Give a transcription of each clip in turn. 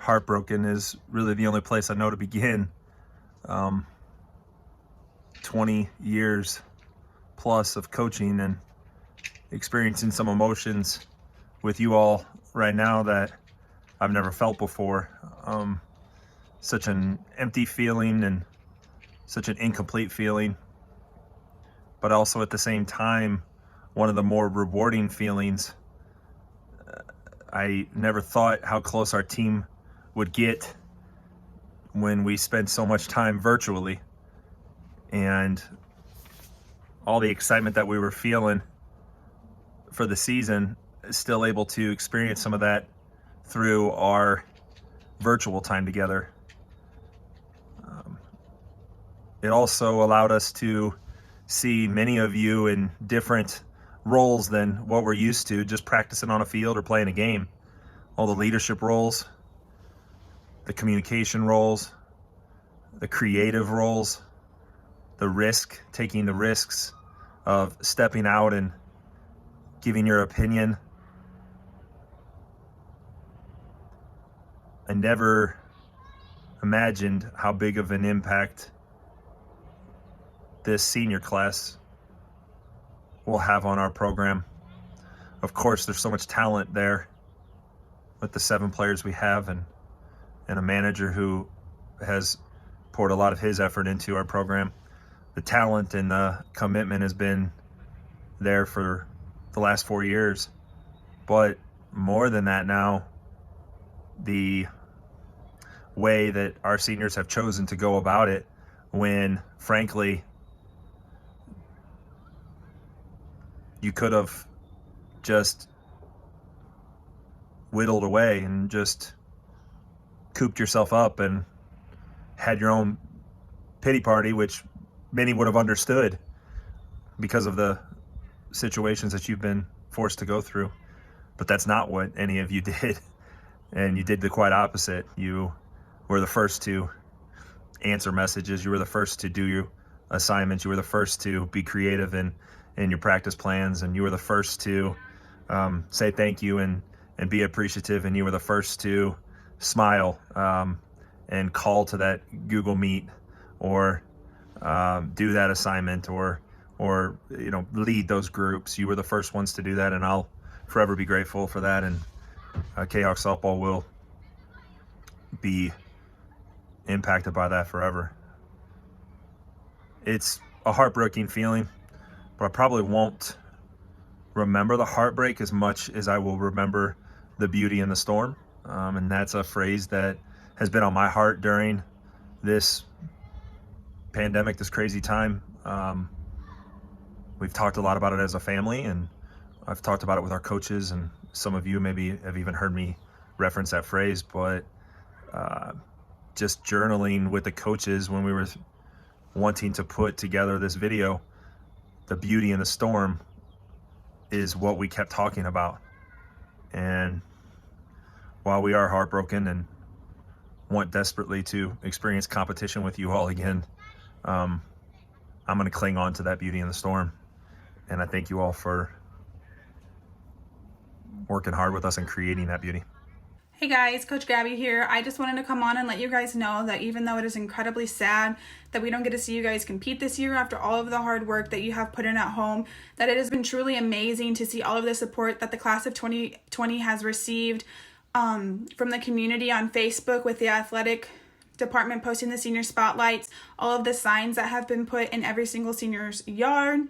heartbroken is really the only place I know to begin. 20 years plus of coaching and experiencing some emotions with you all right now that I've never felt before. Such an empty feeling and such an incomplete feeling, but also at the same time, one of the more rewarding feelings. I never thought how close our team would get when we spent so much time virtually, and all the excitement that we were feeling for the season, still able to experience some of that through our virtual time together. It also allowed us to see many of you in different roles than what we're used to, just practicing on a field or playing a game. All the leadership roles, the communication roles, the creative roles, taking the risks of stepping out and giving your opinion. I never imagined how big of an impact this senior class will have on our program. Of course, there's so much talent there with the 7 players we have, and a manager who has poured a lot of his effort into our program. The talent and the commitment has been there for the last 4 years. But more than that now, the way that our seniors have chosen to go about it, when frankly you could have just whittled away and just cooped yourself up and had your own pity party, which many would have understood because of the situations that you've been forced to go through. But that's not what any of you did. And you did the quite opposite. You were the first to answer messages. You were the first to do your assignments. You were the first to be creative in your practice plans. And you were the first to say thank you and be appreciative. And you were the first to smile and call to that Google Meet, or do that assignment, or lead those groups. You were the first ones to do that, and I'll forever be grateful for that. And Kahoks softball will be impacted by that forever. It's a heartbreaking feeling, but I probably won't remember the heartbreak as much as I will remember the beauty in the storm. And that's a phrase that has been on my heart during this pandemic, this crazy time. We've talked a lot about it as a family, and I've talked about it with our coaches, and some of you maybe have even heard me reference that phrase. But just journaling with the coaches when we were wanting to put together this video, the beauty in the storm is what we kept talking about. And while we are heartbroken and want desperately to experience competition with you all again, I'm going to cling on to that beauty in the storm. And I thank you all for working hard with us and creating that beauty. Hey guys, Coach Gabby here. I just wanted to come on and let you guys know that even though it is incredibly sad that we don't get to see you guys compete this year after all of the hard work that you have put in at home, that it has been truly amazing to see all of the support that the class of 2020 has received from the community on Facebook, with the athletic department posting the senior spotlights, all of the signs that have been put in every single senior's yard,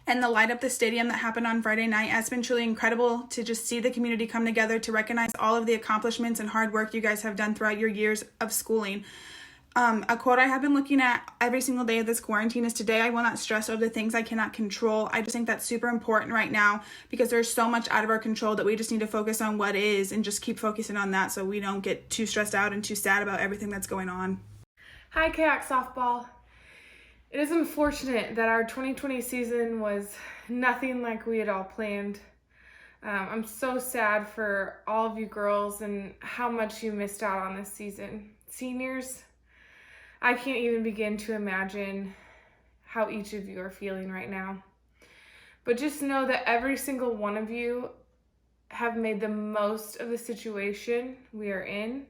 and the light up the stadium that happened on Friday night. Has been truly incredible to just see the community come together to recognize all of the accomplishments and hard work you guys have done throughout your years of schooling. A quote I have been looking at every single day of this quarantine is, "Today I will not stress over the things I cannot control." I just think that's super important right now, because there's so much out of our control that we just need to focus on what is and just keep focusing on that, so we don't get too stressed out and too sad about everything that's going on. Hi, Kahoks softball. It is unfortunate that our 2020 season was nothing like we had all planned. I'm so sad for all of you girls and how much you missed out on this season. Seniors, I can't even begin to imagine how each of you are feeling right now. But just know that every single one of you have made the most of the situation we are in,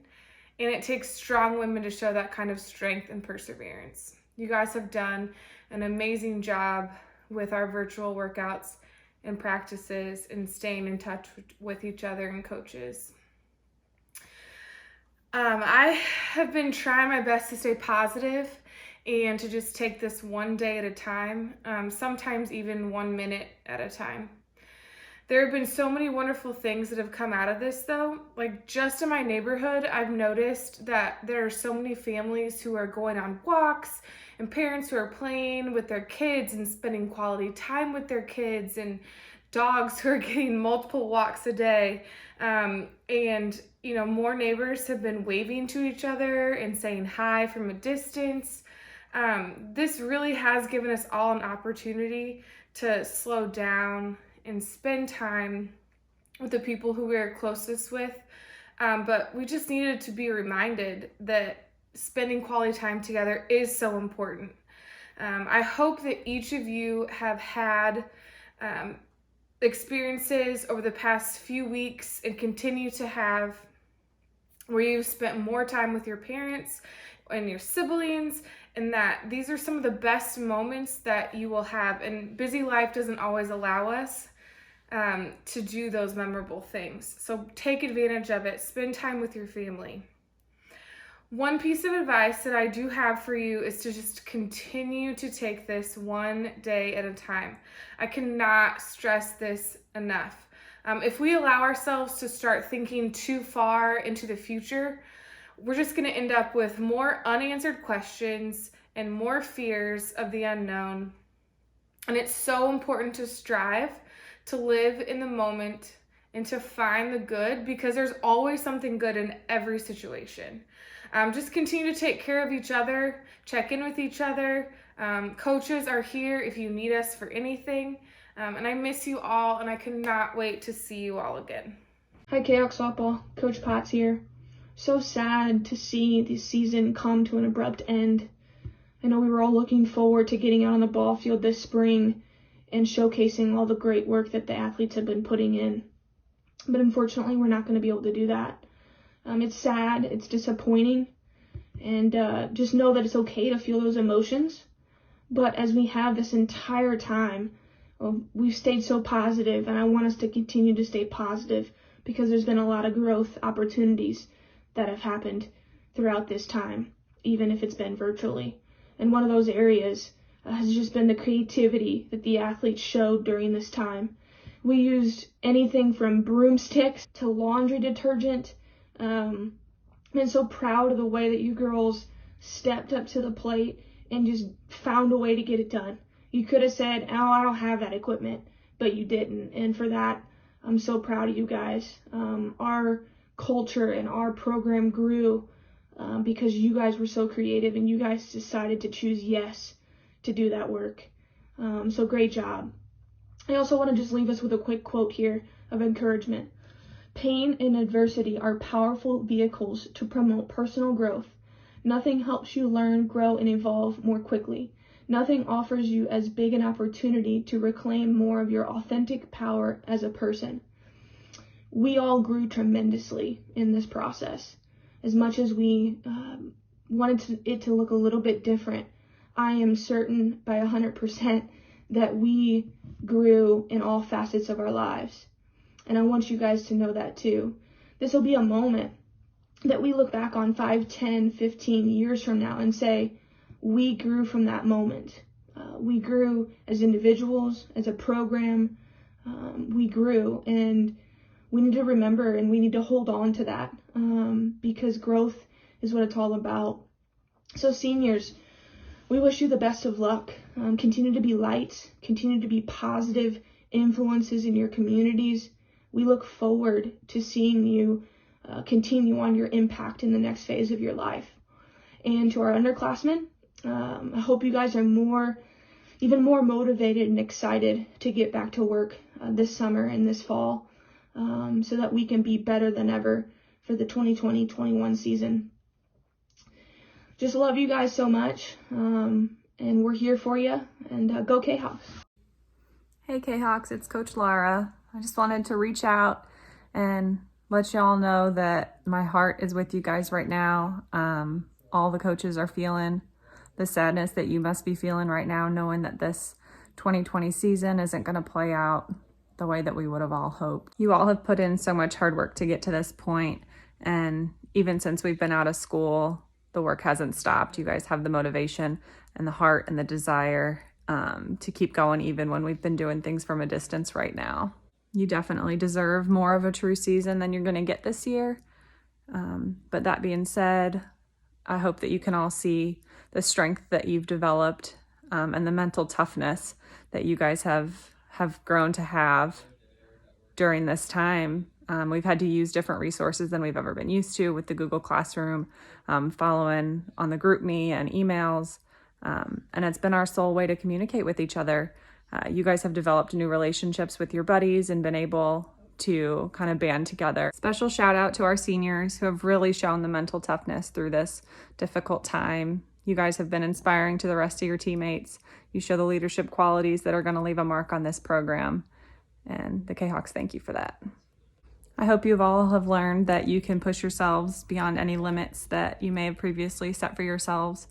and it takes strong women to show that kind of strength and perseverance. You guys have done an amazing job with our virtual workouts and practices and staying in touch with each other and coaches. I have been trying my best to stay positive and to just take this one day at a time, sometimes even 1 minute at a time. There have been so many wonderful things that have come out of this though. Like just in my neighborhood, I've noticed that there are so many families who are going on walks and parents who are playing with their kids and spending quality time with their kids, and dogs who are getting multiple walks a day. And more neighbors have been waving to each other and saying hi from a distance. This really has given us all an opportunity to slow down and spend time with the people who we are closest with. But we just needed to be reminded that spending quality time together is so important. I hope that each of you have had experiences over the past few weeks and continue to have where you've spent more time with your parents and your siblings, and that these are some of the best moments that you will have. And busy life doesn't always allow us to do those memorable things. So take advantage of it. Spend time with your family. One piece of advice that I do have for you is to just continue to take this one day at a time. I cannot stress this enough. If we allow ourselves to start thinking too far into the future, we're just going to end up with more unanswered questions and more fears of the unknown. And it's so important to strive to live in the moment and to find the good, because there's always something good in every situation. Just continue to take care of each other, check in with each other. Coaches are here if you need us for anything. And I miss you all, and I cannot wait to see you all again. Hi Kahoks softball, Coach Potts here. So sad to see this season come to an abrupt end. I know we were all looking forward to getting out on the ball field this spring and showcasing all the great work that the athletes have been putting in. But unfortunately, we're not going to be able to do that. It's sad, it's disappointing, and just know that it's okay to feel those emotions. But as we have this entire time, we've stayed so positive, and I want us to continue to stay positive, because there's been a lot of growth opportunities that have happened throughout this time, even if it's been virtually. And one of those areas has just been the creativity that the athletes showed during this time. We used anything from broomsticks to laundry detergent. I'm so proud of the way that you girls stepped up to the plate and just found a way to get it done. You could have said, oh, I don't have that equipment, but you didn't. And for that, I'm so proud of you guys. Our culture and our program grew because you guys were so creative and you guys decided to choose yes to do that work. So great job. I also want to just leave us with a quick quote here of encouragement. Pain and adversity are powerful vehicles to promote personal growth. Nothing helps you learn, grow, and evolve more quickly. Nothing offers you as big an opportunity to reclaim more of your authentic power as a person. We all grew tremendously in this process. As much as we wanted it to look a little bit different, I am certain by 100% that we grew in all facets of our lives. And I want you guys to know that too. This will be a moment that we look back on 5, 10, 15 years from now and say, we grew from that moment. We grew as individuals, as a program. We grew, and we need to remember and we need to hold on to that because growth is what it's all about. So seniors, we wish you the best of luck. Continue to be lights, continue to be positive influences in your communities. We look forward to seeing you continue on your impact in the next phase of your life. And to our underclassmen, I hope you guys are even more motivated and excited to get back to work this summer and this fall so that we can be better than ever for the 2020-21 season. Just love you guys so much, and we're here for you, and go Kahoks. Hey Kahoks, it's Coach Laura. I just wanted to reach out and let y'all know that my heart is with you guys right now. All the coaches are feeling the sadness that you must be feeling right now, knowing that this 2020 season isn't going to play out the way that we would have all hoped. You all have put in so much hard work to get to this point, and even since we've been out of school, the work hasn't stopped. You guys have the motivation and the heart and the desire to keep going even when we've been doing things from a distance right now. You definitely deserve more of a true season than you're going to get this year. But that being said, I hope that you can all see the strength that you've developed and the mental toughness that you guys have grown to have during this time. We've had to use different resources than we've ever been used to with the Google Classroom, following on the GroupMe and emails. And it's been our sole way to communicate with each other. You guys have developed new relationships with your buddies and been able to kind of band together. Special shout out to our seniors who have really shown the mental toughness through this difficult time. You guys have been inspiring to the rest of your teammates. You show the leadership qualities that are going to leave a mark on this program. And the Kahoks thank you for that. I hope you all have learned that you can push yourselves beyond any limits that you may have previously set for yourselves.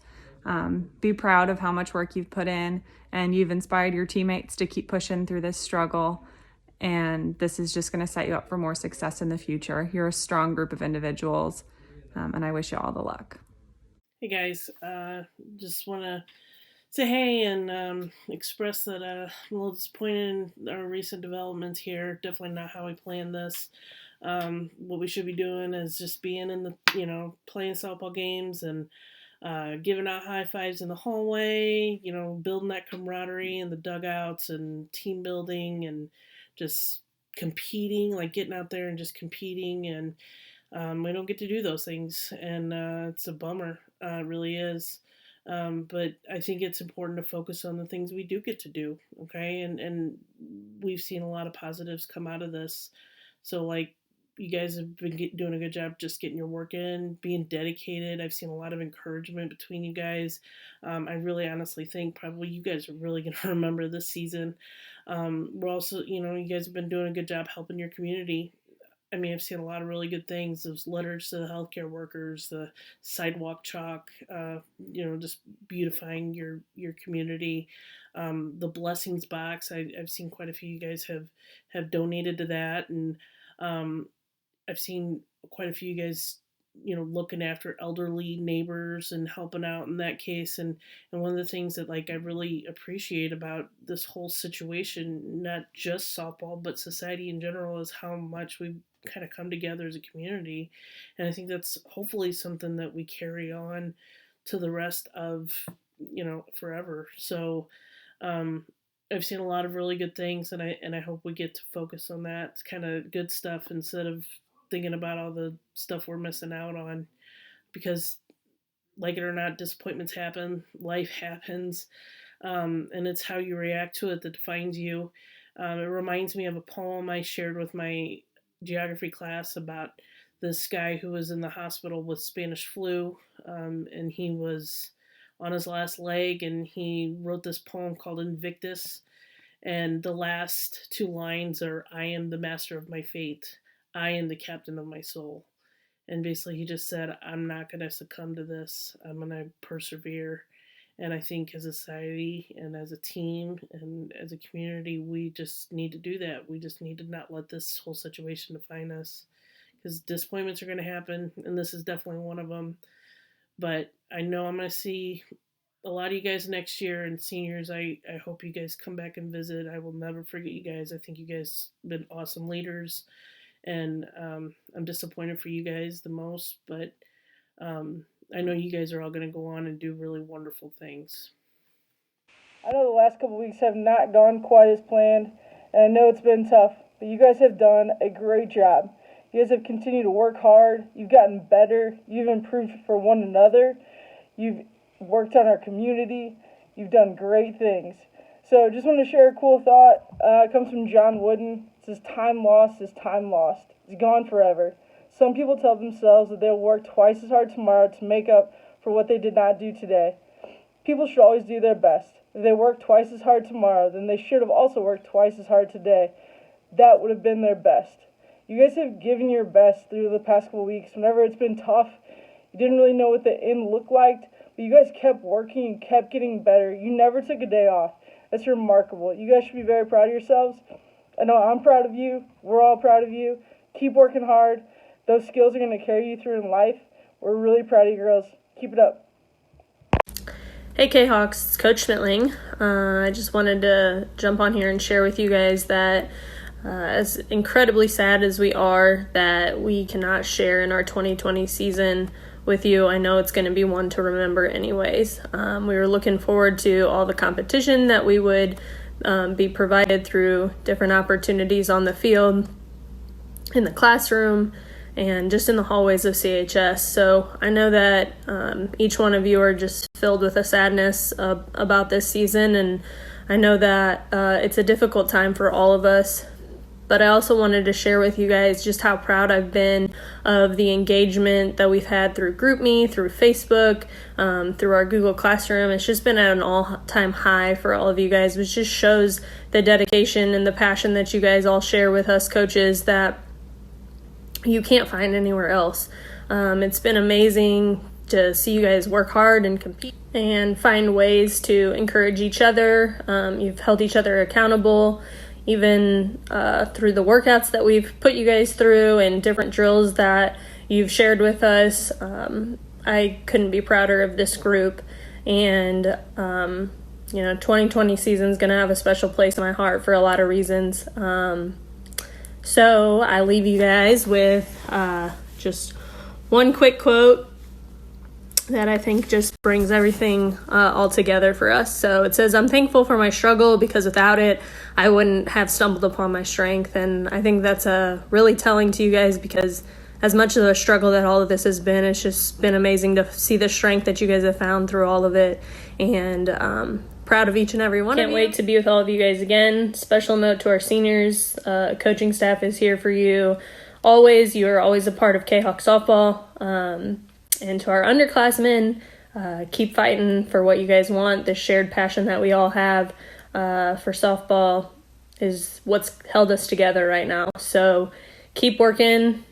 Be proud of how much work you've put in, and you've inspired your teammates to keep pushing through this struggle. And this is just going to set you up for more success in the future. You're a strong group of individuals, and I wish you all the luck. Hey guys, just want to say hey and express that I'm a little disappointed in our recent developments here. Definitely not how we planned this. What we should be doing is just being in the, playing softball games and giving out high fives in the hallway, building that camaraderie in the dugouts and team building and just competing, like getting out there and just competing. And we don't get to do those things. And it's a bummer. It really is. But I think it's important to focus on the things we do get to do. Okay. And we've seen a lot of positives come out of this. So you guys have been doing a good job just getting your work in, being dedicated. I've seen a lot of encouragement between you guys. I really honestly think probably you guys are really going to remember this season. We're also, you guys have been doing a good job helping your community. I mean, I've seen a lot of really good things. Those letters to the healthcare workers, the sidewalk chalk, just beautifying your community. The blessings box, I've seen quite a few of you guys have donated to that. And I've seen quite a few of you guys, looking after elderly neighbors and helping out in that case. And one of the things that I really appreciate about this whole situation, not just softball, but society in general, is how much we've kind of come together as a community. And I think that's hopefully something that we carry on to the rest of, forever. So, I've seen a lot of really good things, and I hope we get to focus on that kind of good stuff instead of thinking about all the stuff we're missing out on. Because, like it or not, disappointments happen, life happens, and it's how you react to it that defines you. It reminds me of a poem I shared with my geography class about this guy who was in the hospital with Spanish flu, and he was on his last leg, and he wrote this poem called Invictus. And the last two lines are, "I am the master of my fate. I am the captain of my soul." And basically he just said, I'm not going to succumb to this. I'm going to persevere. And I think as a society and as a team and as a community, we just need to do that. We just need to not let this whole situation define us, because disappointments are going to happen, and this is definitely one of them. But I know I'm going to see a lot of you guys next year, and seniors, I hope you guys come back and visit. I will never forget you guys. I think you guys have been awesome leaders, and I'm disappointed for you guys the most, but I know you guys are all going to go on and do really wonderful things. I know the last couple weeks have not gone quite as planned, and I know it's been tough, but you guys have done a great job. You guys have continued to work hard. You've gotten better. You've improved for one another. You've worked on our community. You've done great things. So just want to share a cool thought. It comes from John Wooden. It says, time lost is time lost. It's gone forever. Some people tell themselves that they'll work twice as hard tomorrow to make up for what they did not do today. People should always do their best. If they work twice as hard tomorrow, then they should have also worked twice as hard today. That would have been their best. You guys have given your best through the past couple weeks. Whenever it's been tough, you didn't really know what the end looked like, but you guys kept working and kept getting better. You never took a day off. That's remarkable. You guys should be very proud of yourselves. I know I'm proud of you. We're all proud of you. Keep working hard. Those skills are going to carry you through in life. We're really proud of you girls. Keep it up. Hey K-Hawks, it's Coach Schmitling. I just wanted to jump on here and share with you guys that as incredibly sad as we are that we cannot share in our 2020 season with you, I know it's going to be one to remember anyways. We were looking forward to all the competition that we would be provided through different opportunities on the field, in the classroom, and just in the hallways of CHS. So I know that each one of you are just filled with a sadness about this season, and I know that it's a difficult time for all of us. But I also wanted to share with you guys just how proud I've been of the engagement that we've had through GroupMe, through Facebook, through our Google Classroom. It's just been at an all-time high for all of you guys, which just shows the dedication and the passion that you guys all share with us coaches that you can't find anywhere else. It's been amazing to see you guys work hard and compete and find ways to encourage each other. You've held each other accountable, even through the workouts that we've put you guys through and different drills that you've shared with us. I couldn't be prouder of this group. And, 2020 season is going to have a special place in my heart for a lot of reasons. So I leave you guys with just one quick quote that I think just brings everything all together for us. So it says, "I'm thankful for my struggle because without it, I wouldn't have stumbled upon my strength." And I think that's really telling to you guys because as much of a struggle that all of this has been, it's just been amazing to see the strength that you guys have found through all of it. And proud of each and every one of you. Can't wait to be with all of you guys again. Special note to our seniors. Coaching staff is here for you. Always, you are always a part of K-Hawk softball. And to our underclassmen, keep fighting for what you guys want. The shared passion that we all have for softball is what's held us together right now. So keep working.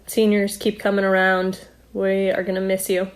Seniors, keep coming around. We are going to miss you.